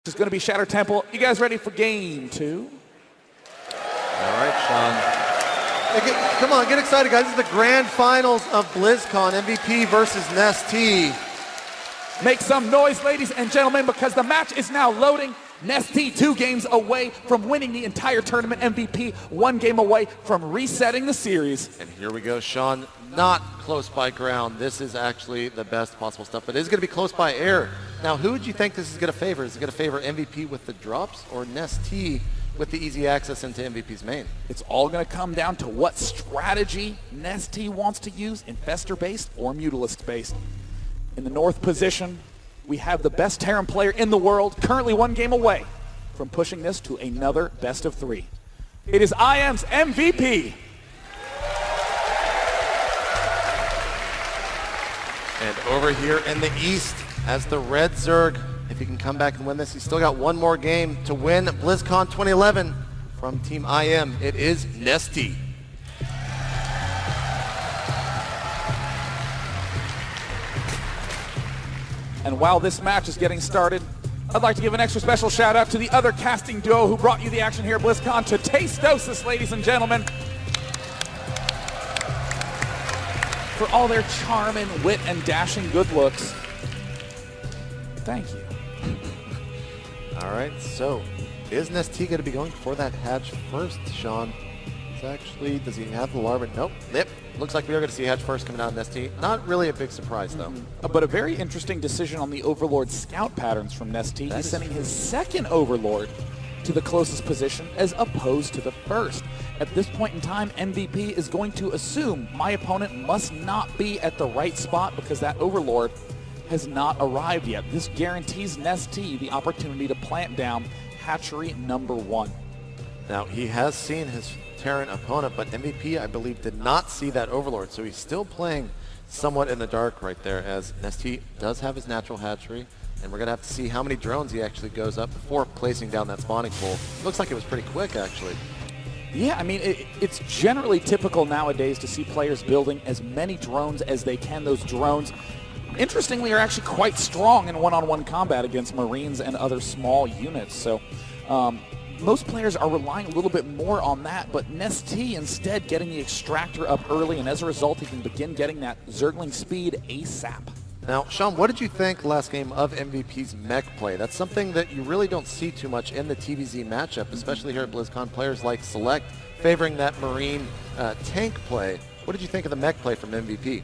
This is going to be Shatter Temple. You guys ready for game 2? All right, Sean. Hey, come on, get excited, guys. This is the grand finals of BlizzCon, MVP versus Nestea. Make some noise, ladies and gentlemen, because the match is now loading. Nestea 2 games away from winning the entire tournament. MVP 1 game away from resetting the series. And here we go, Sean. Not close by ground. This is actually the best possible stuff, but it is going to be close by air. Now, who would you think this is going to favor? Is it going to favor MVP with the drops or Nestea with the easy access into MVP's main? It's all going to come down to what strategy Nestea wants to use, Infestor-based or Mutalisk-based. In the north position, we have the best Terran player in the world, currently 1 game away from pushing this to another best of 3. It is IM's MVP. And over here in the east, as the red Zerg, if he can come back and win this, he's still got 1 more game to win BlizzCon 2011 from Team IM. It is Nestea. And while this match is getting started, I'd like to give an extra special shout out to the other casting duo who brought you the action here at BlizzCon, to Tasteosis, ladies and gentlemen, for all their charm and wit and dashing good looks. Thank you. All right, so is Nestea going to be going for that hatch first, Sean? Does he have the larva? Nope. Yep. Looks like we are going to see hatch first coming out of Nestea. Not really a big surprise, though. But a very interesting decision on the Overlord scout patterns from Nestea. He's sending his second Overlord to the closest position as opposed to the first. At this point in time, MVP is going to assume my opponent must not be at the right spot because that Overlord has not arrived yet. This guarantees Nestea the opportunity to plant down hatchery number 1. Now, he has seen his Terran opponent, but MVP, I believe, did not see that Overlord, so he's still playing somewhat in the dark right there, as Nestea does have his natural hatchery, and we're going to have to see how many drones he actually goes up before placing down that spawning pool. Looks like it was pretty quick, actually. Yeah, I mean, it's generally typical nowadays to see players building as many drones as they can. Those drones, interestingly, are actually quite strong in one-on-one combat against Marines and other small units, so most players are relying a little bit more on that, but Nestea instead getting the extractor up early, and as a result, he can begin getting that Zergling speed ASAP. Now, Sean, what did you think last game of MVP's mech play? That's something that you really don't see too much in the TVZ matchup, especially here at BlizzCon. Players like Select favoring that Marine tank play. What did you think of the mech play from MVP?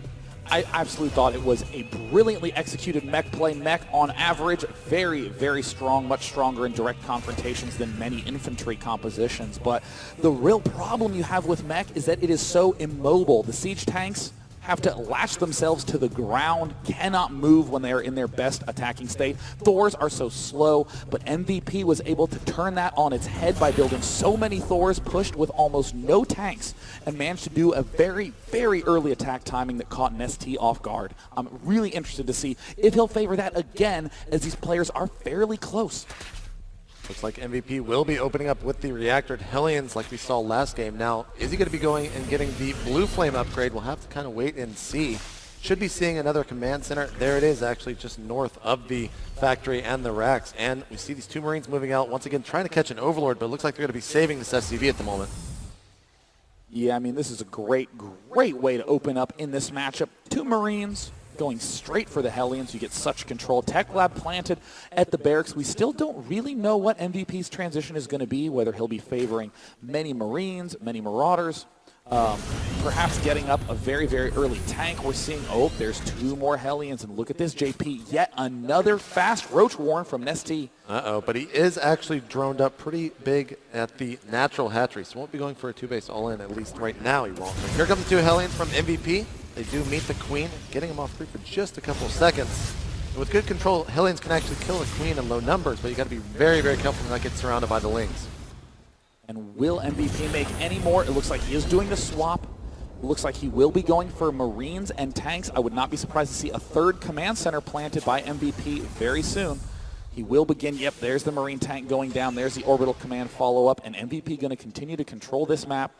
I absolutely thought it was a brilliantly executed mech play. Mech, on average, very, very strong, much stronger in direct confrontations than many infantry compositions. But the real problem you have with mech is that it is so immobile. The siege tanks have to latch themselves to the ground, cannot move when they are in their best attacking state. Thors are so slow, but MVP was able to turn that on its head by building so many Thors pushed with almost no tanks, and managed to do a very, very early attack timing that caught Nestea off guard. I'm really interested to see if he'll favor that again, as these players are fairly close. Looks like MVP will be opening up with the reactored Hellions like we saw last game. Now, is he going to be going and getting the blue flame upgrade? We'll have to kind of wait and see. Should be seeing another command center. There it is, actually just north of the factory and the racks. And we see these 2 Marines moving out, once again trying to catch an Overlord, but it looks like they're going to be saving this SCV at the moment. Yeah, I mean, this is a great, great way to open up in this matchup. 2 Marines going straight for the Hellions. You get such control. Tech Lab planted at the barracks. We still don't really know what MVP's transition is going to be, whether he'll be favoring many Marines, many Marauders, perhaps getting up a very, very early tank. We're seeing, oh, there's 2 more Hellions, and look at this, JP. Yet another fast Roach Warren from Nestea. Uh-oh, but he is actually droned up pretty big at the natural hatchery, so won't be going for a 2-base all-in, at least right now he won't. But here come the 2 Hellions from MVP. They do meet the Queen, getting him off free for just a couple of seconds. And with good control, Hellions can actually kill a Queen in low numbers, but you got to be very, very careful not get surrounded by the Lings. And will MVP make any more? It looks like he is doing the swap. It looks like he will be going for Marines and tanks. I would not be surprised to see a 3rd command center planted by MVP very soon. He will begin. Yep, there's the Marine tank going down. There's the orbital command follow-up. And MVP going to continue to control this map.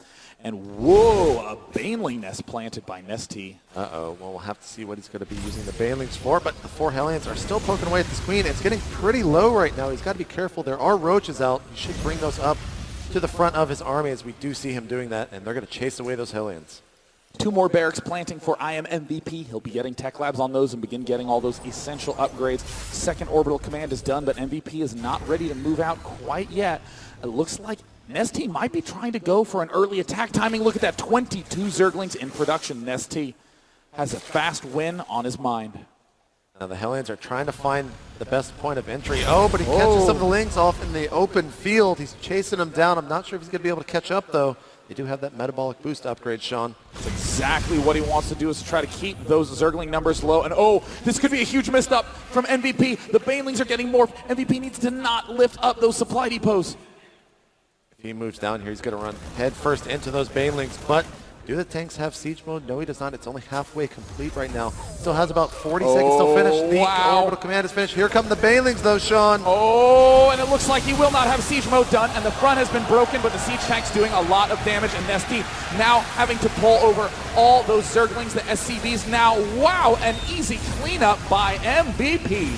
And whoa, a Baneling nest planted by Nestea. Uh-oh. Well, we'll have to see what he's going to be using the Banelings for. But the 4 Hellions are still poking away at this Queen. It's getting pretty low right now. He's got to be careful. There are roaches out. He should bring those up to the front of his army, as we do see him doing that. And they're going to chase away those Hellions. 2 more barracks planting for MVP. He'll be getting tech labs on those and begin getting all those essential upgrades. Second orbital command is done, but MVP is not ready to move out quite yet. It looks like Nestea might be trying to go for an early attack timing. Look at that, 22 Zerglings in production. Nestea has a fast win on his mind. Now the Hellions are trying to find the best point of entry. Oh, but he catches some of the Lings off in the open field. He's chasing them down. I'm not sure if he's going to be able to catch up, though. They do have that metabolic boost upgrade, Sean. That's exactly what he wants to do, is to try to keep those Zergling numbers low. And oh, this could be a huge missed up from MVP. The Banelings are getting morphed. MVP needs to not lift up those supply depots. If he moves down here, he's going to run head first into those Banelings. But do the tanks have siege mode? No, he does not. It's only halfway complete right now. Still has about 40 seconds to finish. The orbital command is finished. Here come the Banelings, though, Sean. Oh, and it looks like he will not have siege mode done, and the front has been broken, but the siege tank's doing a lot of damage, and Nestea now having to pull over all those Zerglings, the SCVs now. Wow, an easy cleanup by MVP.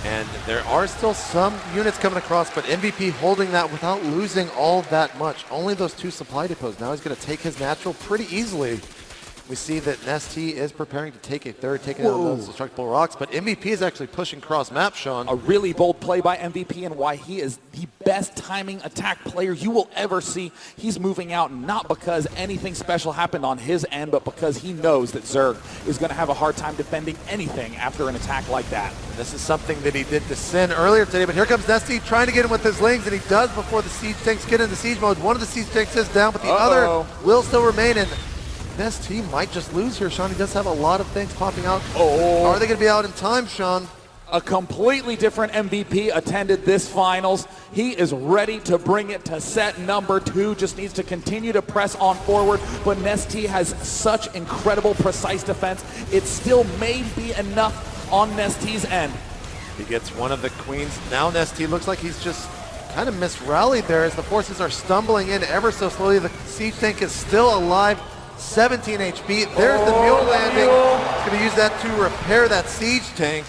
And there are still some units coming across, but MVP holding that without losing all that much. Only those 2 supply depots. Now he's going to take his natural pretty easily. We see that Nestea is preparing to take a third, taking out those destructible rocks, but MVP is actually pushing cross map, Sean. A really bold play by MVP, and why he is the best timing attack player you will ever see. He's moving out not because anything special happened on his end, but because he knows that Zerg is going to have a hard time defending anything after an attack like that. This is something that he did to Sin earlier today, but here comes Nestea trying to get him with his Lings, and he does before the siege tanks get into siege mode. One of the siege tanks is down, but the other will still remain in. Nestea might just lose here, Sean. He does have a lot of things popping out. Are they going to be out in time, Sean? A completely different MVP attended this finals. He is ready to bring it to set number 2. Just needs to continue to press on forward. But Nestea has such incredible precise defense. It still may be enough on Nestea's end. He gets one of the Queens. Now Nestea looks like he's just kind of misrallied there as the forces are stumbling in ever so slowly. The siege tank is still alive. 17 HP. There's the mule landing. He's going to use that to repair that siege tank.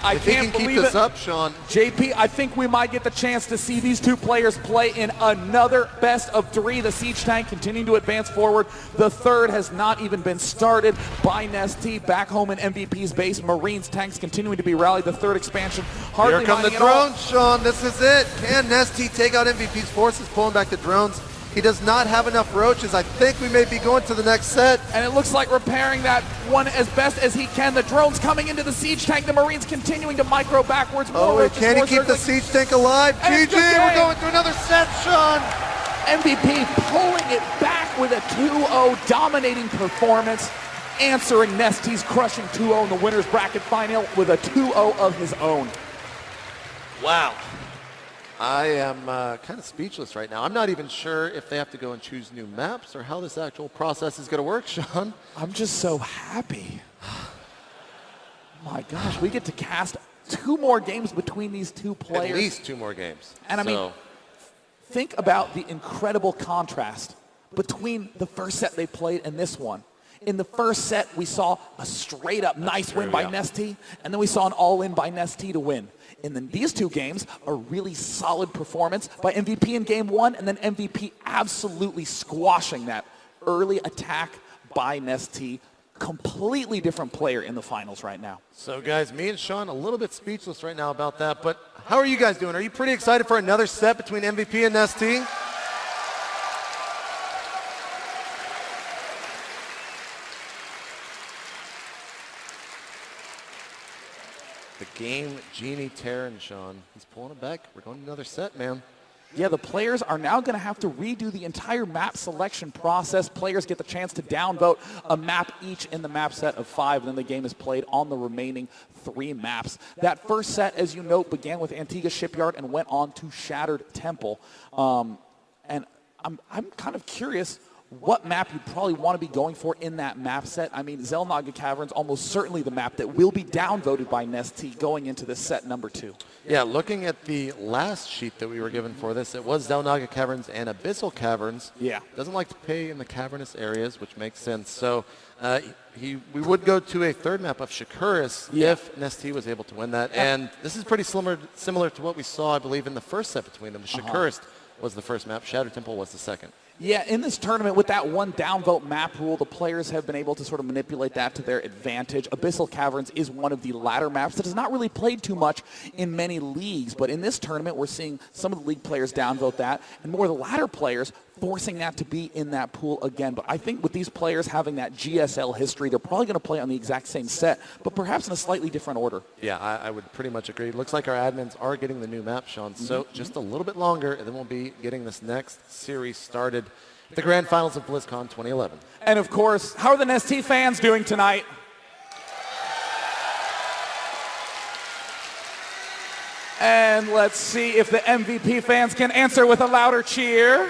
I can't keep this up, Sean. JP, I think we might get the chance to see these 2 players play in another best of 3. The siege tank continuing to advance forward. The third has not even been started by Nestea. Back home in MVP's base, Marines tanks continuing to be rallied. The third expansion hardly. Here come the drones, Sean. This is it. Can Nestea take out MVP's forces, pulling back the drones? He does not have enough roaches. I think we may be going to the next set. And it looks like repairing that one as best as he can. The drones coming into the siege tank. The Marines continuing to micro backwards. Can he keep the siege tank alive? GG, we're going to another set, Sean. MVP pulling it back with a 2-0 dominating performance, answering Nestea's crushing 2-0 in the winner's bracket final with a 2-0 of his own. Wow. I am kind of speechless right now. I'm not even sure if they have to go and choose new maps or how this actual process is going to work, Sean. I'm just so happy. My gosh, we get to cast 2 more games between these 2 players. At least 2 more games. And I mean, think about the incredible contrast between the first set they played and this one. In the first set, we saw a straight-up nice win by Nestea, and then we saw an all-in by Nestea to win. And then these 2 games, a really solid performance by MVP in game 1, and then MVP absolutely squashing that early attack by Nestea. Completely different player in the finals right now. So guys, me and Sean a little bit speechless right now about that, but how are you guys doing? Are you pretty excited for another set between MVP and Nestea? The game Genie Terran, Sean. He's pulling it back. We're going to another set, man. Yeah, the players are now going to have to redo the entire map selection process. Players get the chance to downvote a map each in the map set of 5. Then the game is played on the remaining 3 maps. That first set, as you note, began with Antigua Shipyard and went on to Shattered Temple. And I'm kind of curious, what map you probably want to be going for in that map set. I mean, Xel'Naga Caverns almost certainly the map that will be downvoted by Nestea going into this set number 2. Yeah, looking at the last sheet that we were given for this, it was Xel'Naga Caverns and Abyssal Caverns. Yeah. Doesn't like to play in the cavernous areas, which makes sense. So we would go to a third map of Shakuris if Nestea was able to win that. And this is pretty similar to what we saw, I believe, in the first set between them. Shakuris was the first map. Shadow Temple was the second. Yeah, in this tournament, with that one downvote map rule, the players have been able to sort of manipulate that to their advantage. Abyssal Caverns is one of the latter maps that is not really played too much in many leagues, but in this tournament, we're seeing some of the league players downvote that, and more of the latter players forcing that to be in that pool again. But I think with these players having that GSL history, they're probably going to play on the exact same set, but perhaps in a slightly different order. Yeah, I would pretty much agree. It looks like our admins are getting the new map, Sean, so just a little bit longer, and then we'll be getting this next series started. The grand finals of BlizzCon 2011. And of course, how are the Nestea fans doing tonight? And let's see if the MVP fans can answer with a louder cheer.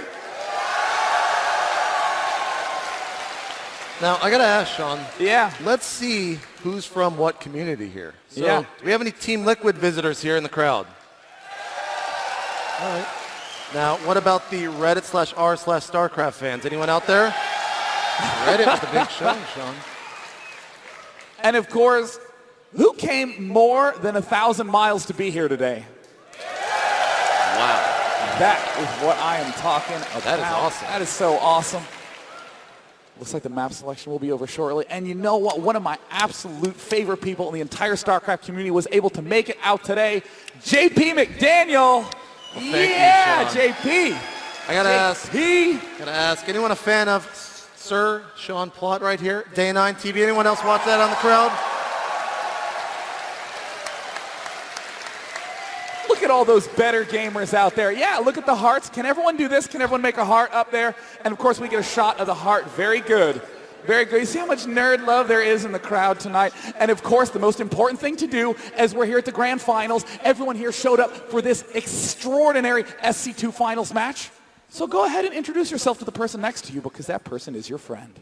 Now, I got to ask, Sean. Yeah. Let's see who's from what community here. So, Yeah. do we have any Team Liquid visitors here in the crowd? All right. Now, what about the Reddit/r/Starcraft fans? Anyone out there? Reddit was the big show, Sean. And of course, who came more than 1,000 miles to be here today? Wow. That is what I am talking about. That is awesome. That is so awesome. Looks like the map selection will be over shortly. And you know what? One of my absolute favorite people in the entire StarCraft community was able to make it out today. JP McDaniel. Well, yeah, you, Sean. JP. I gotta JP. ask, anyone a fan of Sir Sean Plott right here? Day 9 TV. Anyone else watch that on the crowd? Look at all those better gamers out there. Yeah, look at the hearts. Can everyone do this? Can everyone make a heart up there? And of course, we get a shot of the heart. Very good. Very good. You see how much nerd love there is in the crowd tonight? And of course, the most important thing to do as we're here at the grand finals, everyone here showed up for this extraordinary SC2 finals match. So go ahead and introduce yourself to the person next to you because that person is your friend.